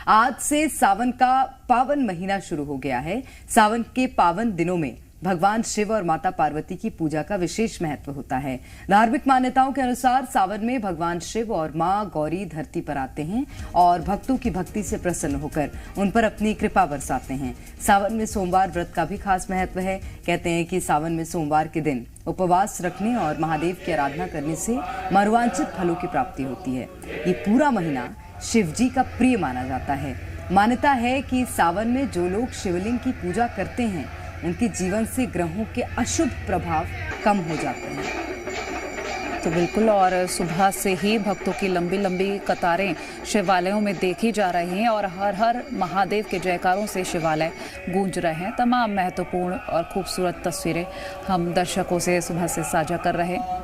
आज से सावन का पावन महीना शुरू हो गया है। सावन के पावन दिनों में भगवान शिव और माता पार्वती की पूजा का विशेष महत्व होता है। धार्मिक मान्यताओं के अनुसार सावन में भगवान शिव और मां गौरी धरती पर आते हैं और भक्तों की भक्ति से प्रसन्न होकर उन पर अपनी कृपा बरसाते हैं। सावन में सोमवार व्रत का भी खास महत्व है। कहते हैं कि सावन में सोमवार के दिन उपवास रखने और महादेव की आराधना करने से मनोवांछित फलों की प्राप्ति होती है। ये पूरा महीना शिव जी का प्रिय माना जाता है। मान्यता है कि सावन में जो लोग शिवलिंग की पूजा करते हैं उनके जीवन से ग्रहों के अशुभ प्रभाव कम हो जाते हैं। तो बिल्कुल, और सुबह से ही भक्तों की लंबी लंबी कतारें शिवालयों में देखी जा रही हैं और हर हर महादेव के जयकारों से शिवालय गूंज रहे हैं। तमाम महत्वपूर्ण और खूबसूरत तस्वीरें हम दर्शकों से सुबह से साझा कर रहे हैं।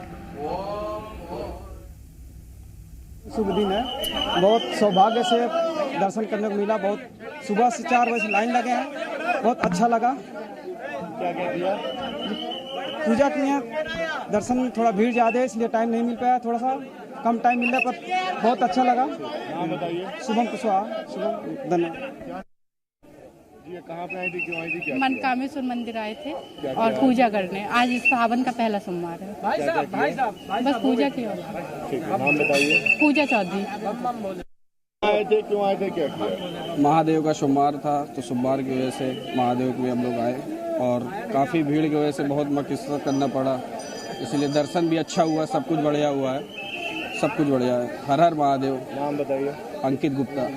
शुभ दिन है, बहुत सौभाग्य से दर्शन करने को मिला। बहुत सुबह से 4 बजे लाइन लगे हैं, बहुत अच्छा लगा। क्या किया? पूजा किए हैं। दर्शन में थोड़ा भीड़ ज़्यादा है इसलिए टाइम नहीं मिल पाया, थोड़ा सा कम टाइम मिला, पर बहुत अच्छा लगा। नाम बताइए। शुभम कुशवाहा। शुभम, धन्यवाद। ये कहाँ पे आई थी, क्यों आई थी, क्या मनकामेश्वर मंदिर आए थे और पूजा करने। आज सावन का पहला सोमवार है। बस पूजा की। नाम बताइए। पूजा चौधरी। आए थे, क्यों आए थे, क्या किया? महादेव का सोमवार था तो सोमवार की वजह से महादेव के हम लोग आए और काफ़ी भीड़ की वजह से बहुत मशक्क़त करना पड़ा, इसलिए दर्शन भी अच्छा हुआ। सब कुछ बढ़िया हुआ है, सब कुछ बढ़िया है। हर हर महादेव। नाम बताइए। अंकित गुप्ता।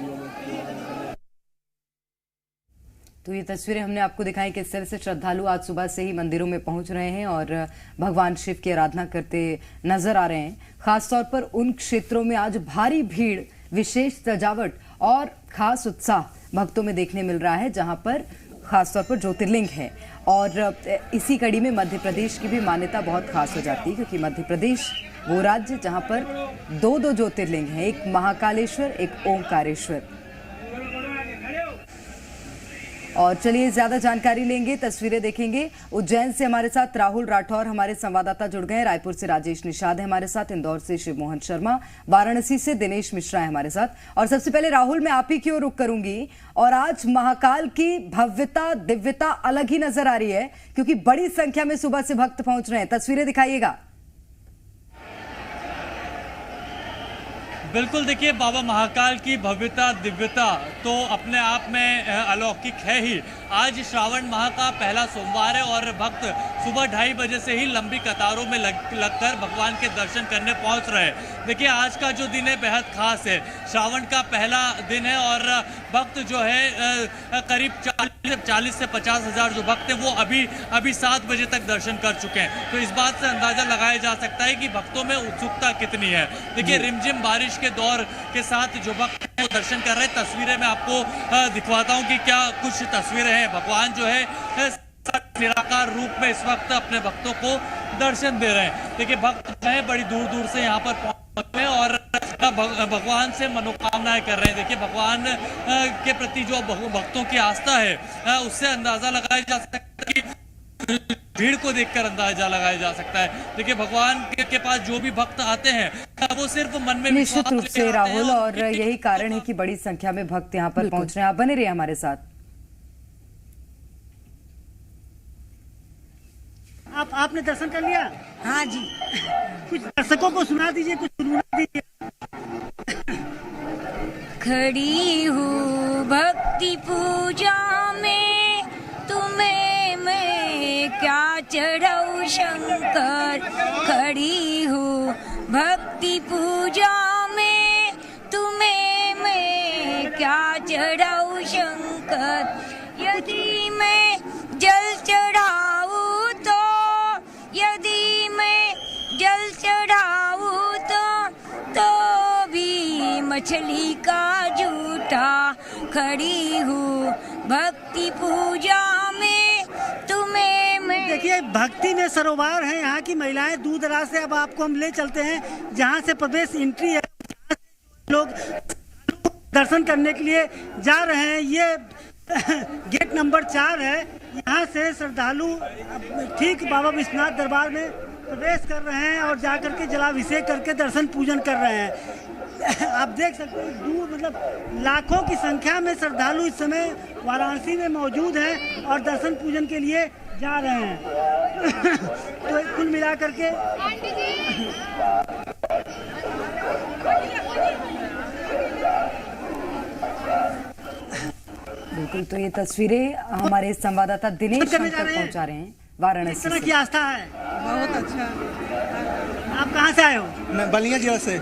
तो ये तस्वीरें हमने आपको दिखाई किस तरह से श्रद्धालु आज सुबह से ही मंदिरों में पहुंच रहे हैं और भगवान शिव की आराधना करते नजर आ रहे हैं। खासतौर पर उन क्षेत्रों में आज भारी भीड़, विशेष सजावट और खास उत्साह भक्तों में देखने मिल रहा है, जहां पर खासतौर पर ज्योतिर्लिंग है। और इसी कड़ी में मध्य प्रदेश की भी मान्यता बहुत खास हो जाती है, क्योंकि मध्य प्रदेश वो राज्य जहां पर दो ज्योतिर्लिंग हैं, एक महाकालेश्वर, एक ओंकारेश्वर। और चलिए ज्यादा जानकारी लेंगे, तस्वीरें देखेंगे। उज्जैन से हमारे साथ राहुल राठौर हमारे संवाददाता जुड़ गए हैं। रायपुर से राजेश निषाद है हमारे साथ, इंदौर से शिव मोहन शर्मा, वाराणसी से दिनेश मिश्रा है हमारे साथ। और सबसे पहले राहुल, मैं आप ही की ओर रुख करूंगी। और आज महाकाल की भव्यता, दिव्यता अलग ही नजर आ रही है, क्योंकि बड़ी संख्या में सुबह से भक्त पहुंच रहे हैं। तस्वीरें दिखाइएगा। बिल्कुल, देखिए बाबा महाकाल की भव्यता दिव्यता तो अपने आप में अलौकिक है ही। आज श्रावण माह का पहला सोमवार है और भक्त सुबह 2:30 बजे से ही लंबी कतारों में लगकर भगवान के दर्शन करने पहुंच रहे हैं। देखिए आज का जो दिन है बेहद खास है, श्रावण का पहला दिन है और भक्त जो है करीब 40 से 50 हज़ार जो भक्त हैं वो अभी 7 बजे तक दर्शन कर चुके हैं। तो इस बात से अंदाजा लगाया जा सकता है कि भक्तों में उत्सुकता कितनी है। देखिए रिमझिम बारिश के दौर के साथ जो भक्त वो दर्शन कर रहे हैं, तस्वीरें मैं आपको दिखवाता हूं कि क्या कुछ तस्वीरें हैं। भगवान जो है निराकार रूप में इस वक्त अपने भक्तों को दर्शन दे रहे हैं। देखिए भक्त जो है बड़ी दूर दूर से यहाँ पर पहुंचे हैं और भगवान से मनोकामनाएं कर रहे हैं। देखिए भगवान के प्रति जो भक्तों की आस्था है उससे अंदाजा लगाया जा सकता है कि भीड़ को देखकर अंदाजा लगाया जा सकता है। देखिए भगवान के पास जो भी भक्त आते हैं वो सिर्फ मन में निश्चित रूप से राहुल, और यही कारण है कि बड़ी संख्या में भक्त यहाँ पर पहुंच रहे हैं। आप बने रहिए हमारे साथ। आपने दर्शन कर लिया? हाँ जी। कुछ दर्शकों को सुना दीजिए, कुछ सुना दीजिए। खड़ी हूँ भक्ति पूजा में, तुम्हें मैं क्या चढ़ाऊं शंकर। खड़ी हूँ भक्ति पूजा में, तुम्हें मैं क्या चढ़ाऊं शंकर। यदि मैं जल चढ़ाऊं तो, यदि मैं जल चढ़ाऊं तो भी मछली का झूठा। खड़ी हूँ भक्ति पूजा में, तुम्हें मैं। देखिए भक्ति में सरोवर है। यहाँ की महिलाएं दूर दराज से, अब आपको हम ले चलते हैं जहाँ से प्रवेश एंट्री है, लोग दर्शन करने के लिए जा रहे हैं। ये गेट नंबर 4 है। यहाँ से श्रद्धालु ठीक बाबा विश्वनाथ दरबार में प्रवेश कर रहे हैं और जाकर के जलाभिषेक करके दर्शन पूजन कर रहे हैं। आप देख सकते हैं दूर मतलब लाखों की संख्या में श्रद्धालु इस समय वाराणसी में मौजूद हैं और दर्शन पूजन के लिए जा रहे हैं। तो कुल मिलाकर के बिल्कुल, तो ये तस्वीरें हमारे संवाददाता दिनेश शंकर पहुंचा रहे हैं वाराणसी किस तरह से। की आस्था है? बहुत अच्छा। आप कहाँ से आए हो? मैं बलिया जिला से।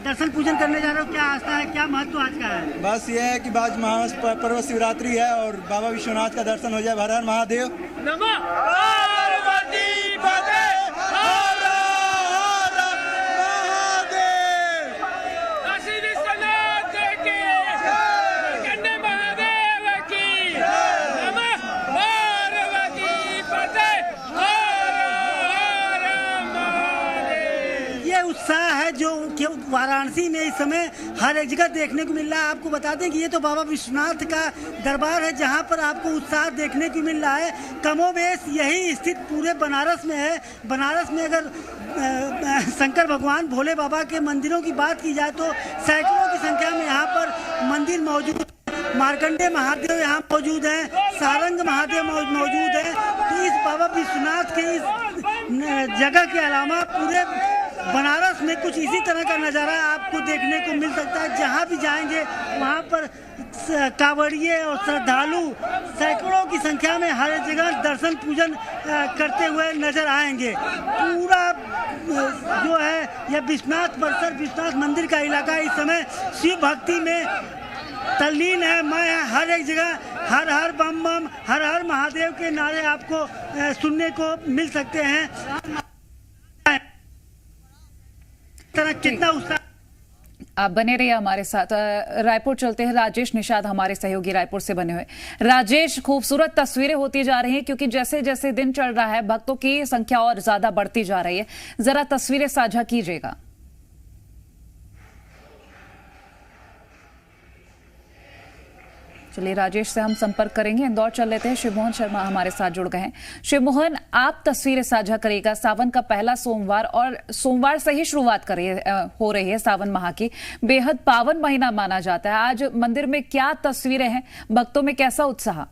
दर्शन पूजन करने जा रहे हो, क्या आस्था है, क्या महत्व आज का है? बस ये है कि आज महापर्व शिवरात्रि है और बाबा विश्वनाथ का दर्शन हो जाए। हर हर महादेव। नमः पार्वती पते हर हर महादेव। काशी विश्वनाथ की कन्या महादेव की। नमः पार्वती पते हर हर महादेव। ये उत्साह है जो वाराणसी में इस समय हर एक जगह देखने को मिल रहा है। आपको बता दें कि ये तो बाबा विश्वनाथ का दरबार है जहां पर आपको उत्साह देखने को मिल रहा है। कमोबेश यही स्थित पूरे बनारस में है। बनारस में अगर शंकर भगवान भोले बाबा के मंदिरों की बात की जाए तो सैकड़ों की संख्या में यहाँ पर मंदिर मौजूद। मार्कंडेय महादेव यहाँ मौजूद हैं, सारंग महादेव मौजूद हैं। तो इस बाबा विश्वनाथ के इस जगह के अलावा पूरे बनारस में कुछ इसी तरह का नज़ारा आपको देखने को मिल सकता है। जहाँ भी जाएंगे वहाँ पर कांवड़िए और श्रद्धालु सैकड़ों की संख्या में हर जगह दर्शन पूजन करते हुए नजर आएंगे। पूरा जो है यह विश्वनाथ परिसर, विश्वनाथ मंदिर का इलाका इस समय शिव भक्ति में तल्लीन है। मैं हर एक जगह हर हर बम बम, हर हर महादेव के नारे आपको सुनने को मिल सकते हैं। कितना उत्साह। आप बने रहिए हमारे साथ। रायपुर चलते हैं। राजेश निषाद हमारे सहयोगी रायपुर से बने हुए। राजेश, खूबसूरत तस्वीरें होती जा रही हैं क्योंकि जैसे जैसे दिन चढ़ रहा है भक्तों की संख्या और ज्यादा बढ़ती जा रही है। जरा तस्वीरें साझा कीजिएगा। चलिए राजेश से हम संपर्क करेंगे। इंदौर चल लेते हैं। शिवमोहन शर्मा हमारे साथ जुड़ गए हैं। शिवमोहन, आप तस्वीरें साझा करिएगा। सावन का पहला सोमवार और सोमवार से ही शुरुआत हो रही है सावन माह की। बेहद पावन महीना माना जाता है। आज मंदिर में क्या तस्वीरें हैं, भक्तों में कैसा उत्साह?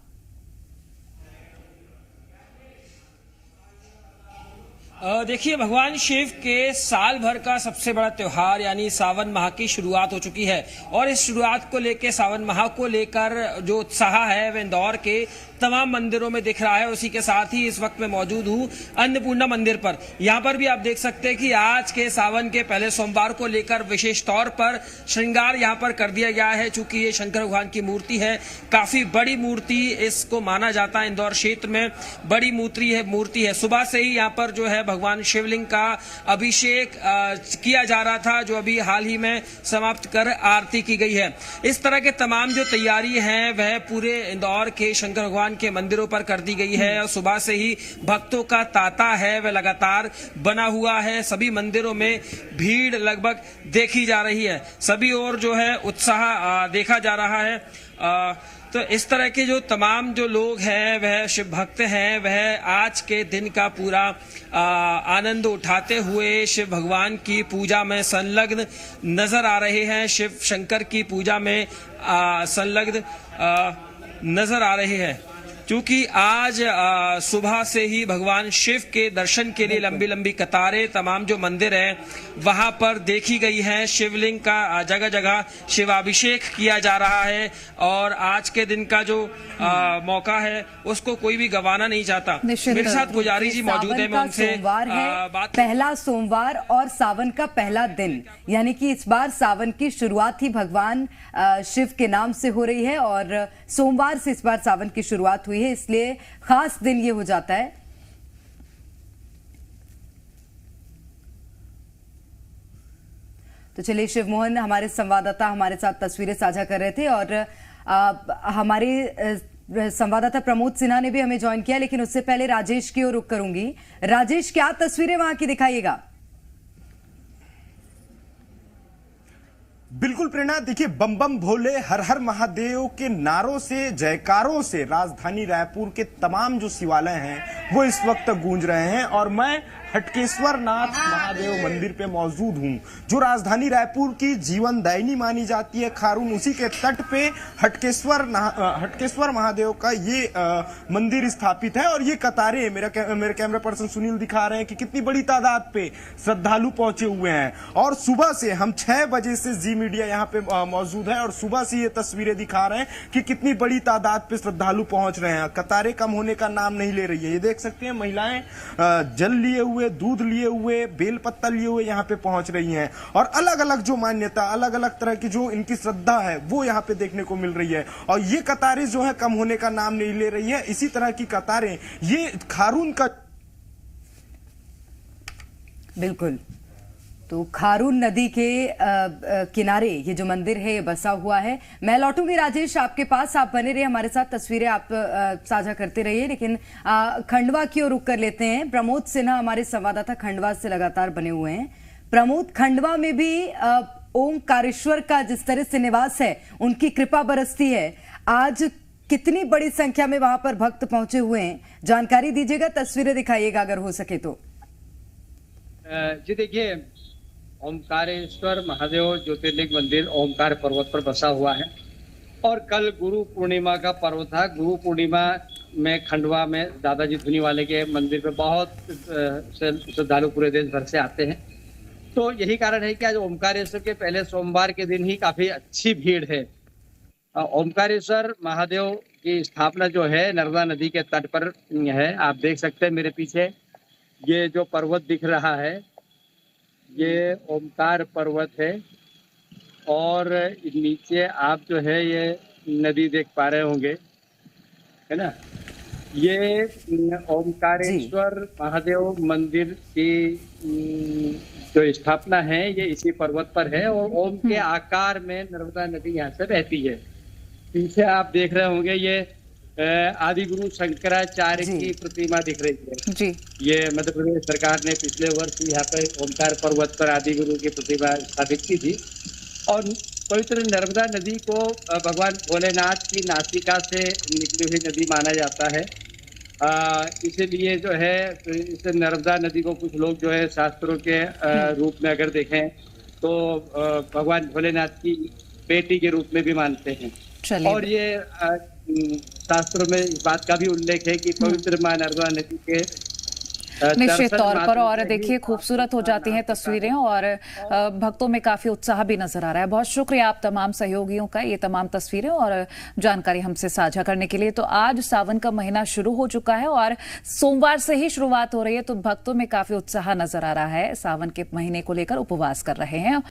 देखिए, भगवान शिव के साल भर का सबसे बड़ा त्योहार यानी सावन माह की शुरुआत हो चुकी है और इस शुरुआत को लेकर, सावन माह को लेकर जो उत्साह है वह इंदौर के तमाम मंदिरों में दिख रहा है। उसी के साथ ही इस वक्त मैं मौजूद हूं अन्नपूर्णा मंदिर पर। यहां पर भी आप देख सकते हैं कि आज के सावन के पहले सोमवार को लेकर विशेष तौर पर श्रृंगार यहां पर कर दिया गया है। चूंकि ये शंकर भगवान की मूर्ति है, काफी बड़ी मूर्ति इसको माना जाता है। इंदौर क्षेत्र में बड़ी मूर्ति है। सुबह से ही यहाँ पर जो है भगवान शिवलिंग का अभिषेक किया जा रहा था, जो अभी हाल ही में समाप्त कर आरती की गई है। इस तरह के तमाम जो तैयारी है वह पूरे इंदौर के शंकर भगवान के मंदिरों पर कर दी गई है और सुबह से ही भक्तों का तांता है वह लगातार बना हुआ है। सभी मंदिरों में भीड़ लगभग देखी जा रही है। सभी ओर जो है उत्साह देखा जा रहा है। तो इस तरह के जो तमाम जो लोग हैं वह शिव भक्त हैं, वह आज के दिन का पूरा आनंद उठाते हुए शिव भगवान की पूजा में संलग्न नजर आ रहे हैं। शिव शंकर की पूजा में संलग्न नजर आ रहे हैं। क्योंकि आज सुबह से ही भगवान शिव के दर्शन के लिए लंबी लंबी कतारें तमाम जो मंदिर हैं वहां पर देखी गई हैं। शिवलिंग का जगह जगह शिवाभिषेक किया जा रहा है और आज के दिन का जो मौका है उसको कोई भी गंवाना नहीं चाहता। मेरे साथ पुजारी जी मौजूद है, मैं उनसे बात। पहला सोमवार और सावन का पहला दिन, यानी कि इस बार सावन की शुरुआत ही भगवान शिव के नाम से हो रही है और सोमवार से इस बार सावन की शुरुआत हुई है, इसलिए खास दिन ये हो जाता है। तो चलिए, शिवमोहन हमारे संवाददाता हमारे साथ तस्वीरें साझा कर रहे थे और हमारे संवाददाता प्रमोद सिन्हा ने भी हमें ज्वाइन किया, लेकिन उससे पहले राजेश की ओर रुख करूंगी। राजेश, क्या तस्वीरें वहां की दिखाइएगा? बिल्कुल प्रेरणा, देखिए बम बम भोले हर हर महादेव के नारों से, जयकारों से राजधानी रायपुर के तमाम जो शिवालय हैं वो इस वक्त गूंज रहे हैं और मैं हटकेश्वर नाथ महादेव मंदिर पे मौजूद हूँ, जो राजधानी रायपुर की जीवन दायिनी मानी जाती है खारून, उसी के तट पे हटकेश्वर महादेव का ये मंदिर स्थापित है। और ये कतारें मेरे कैमरा पर्सन सुनील दिखा रहे हैं कि कितनी बड़ी तादाद पे श्रद्धालु पहुंचे हुए हैं। और सुबह से हम 6 बजे से जी मीडिया यहाँ पे मौजूद है और सुबह से ये तस्वीरें दिखा रहे हैं कि कितनी बड़ी तादाद पे श्रद्धालु पहुंच रहे हैं। कतारें कम होने का नाम नहीं ले रही है। ये देख सकते हैं महिलाएं जल लिए हुए, दूध लिए हुए, बेल पत्ता लिए हुए यहाँ पे पहुंच रही हैं। और अलग अलग जो मान्यता, अलग अलग तरह की जो इनकी श्रद्धा है वो यहाँ पे देखने को मिल रही है। और ये कतारें जो है कम होने का नाम नहीं ले रही है। इसी तरह की कतारें ये खारून का बिल्कुल, तो खारून नदी के किनारे ये जो मंदिर है ये बसा हुआ है। मैं लौटूंगी राजेश आपके पास, आप बने रहिए हमारे साथ, तस्वीरें आप साझा करते रहिए। लेकिन खंडवा की ओर रुक कर लेते हैं। प्रमोद सिन्हा हमारे संवाददाता खंडवा से लगातार बने हुए हैं। प्रमोद, खंडवा में भी ओंकारेश्वर का जिस तरह से निवास है, उनकी कृपा बरसती है। आज कितनी बड़ी संख्या में वहां पर भक्त पहुंचे हुए हैं, जानकारी दीजिएगा, तस्वीरें दिखाइएगा अगर हो सके तो। जी देखिए, ओमकारेश्वर महादेव ज्योतिर्लिंग मंदिर ओमकार पर्वत पर बसा हुआ है और कल गुरु पूर्णिमा का पर्व था। गुरु पूर्णिमा में खंडवा में दादाजी धुनीवाले के मंदिर पे बहुत श्रद्धालु पूरे देश भर से आते हैं। तो यही कारण है कि आज ओमकारेश्वर के पहले सोमवार के दिन ही काफी अच्छी भीड़ है। ओमकारेश्वर महादेव की स्थापना जो है नर्मदा नदी के तट पर है। आप देख सकते हैं मेरे पीछे ये जो पर्वत दिख रहा है ये ओमकार पर्वत है और नीचे आप जो है ये नदी देख पा रहे होंगे, है ना। ये ओमकारेश्वर महादेव मंदिर की जो स्थापना है ये इसी पर्वत पर है और ओम के आकार में नर्मदा नदी यहाँ से बहती है। पीछे आप देख रहे होंगे ये आदि गुरु शंकराचार्य की प्रतिमा दिख रही है जी। ये मध्य प्रदेश सरकार ने पिछले वर्ष यहाँ पे ओमकार पर्वत पर आदि गुरु की प्रतिमा स्थापित की थी। और पवित्र नर्मदा नदी को भगवान भोलेनाथ की नासिका से निकली हुई नदी माना जाता है। इसीलिए जो है इस नर्मदा नदी को कुछ लोग जो है शास्त्रों के रूप में अगर देखें तो भगवान भोलेनाथ की बेटी के रूप में भी मानते हैं। और ये शास्त्रों में इस बात का भी उल्लेख है कि पवित्र मां नर्मदा नदी के निश्चित तौर पर। और देखिए खूबसूरत हो जाती हैं तस्वीरें और भक्तों में काफी उत्साह भी नजर आ रहा है। बहुत शुक्रिया आप तमाम सहयोगियों का, ये तमाम तस्वीरें और जानकारी हमसे साझा करने के लिए। तो आज सावन का महीना शुरू हो चुका है और सोमवार से ही शुरुआत हो रही है, तो भक्तों में काफी उत्साह नजर आ रहा है। सावन के महीने को लेकर उपवास कर रहे हैं।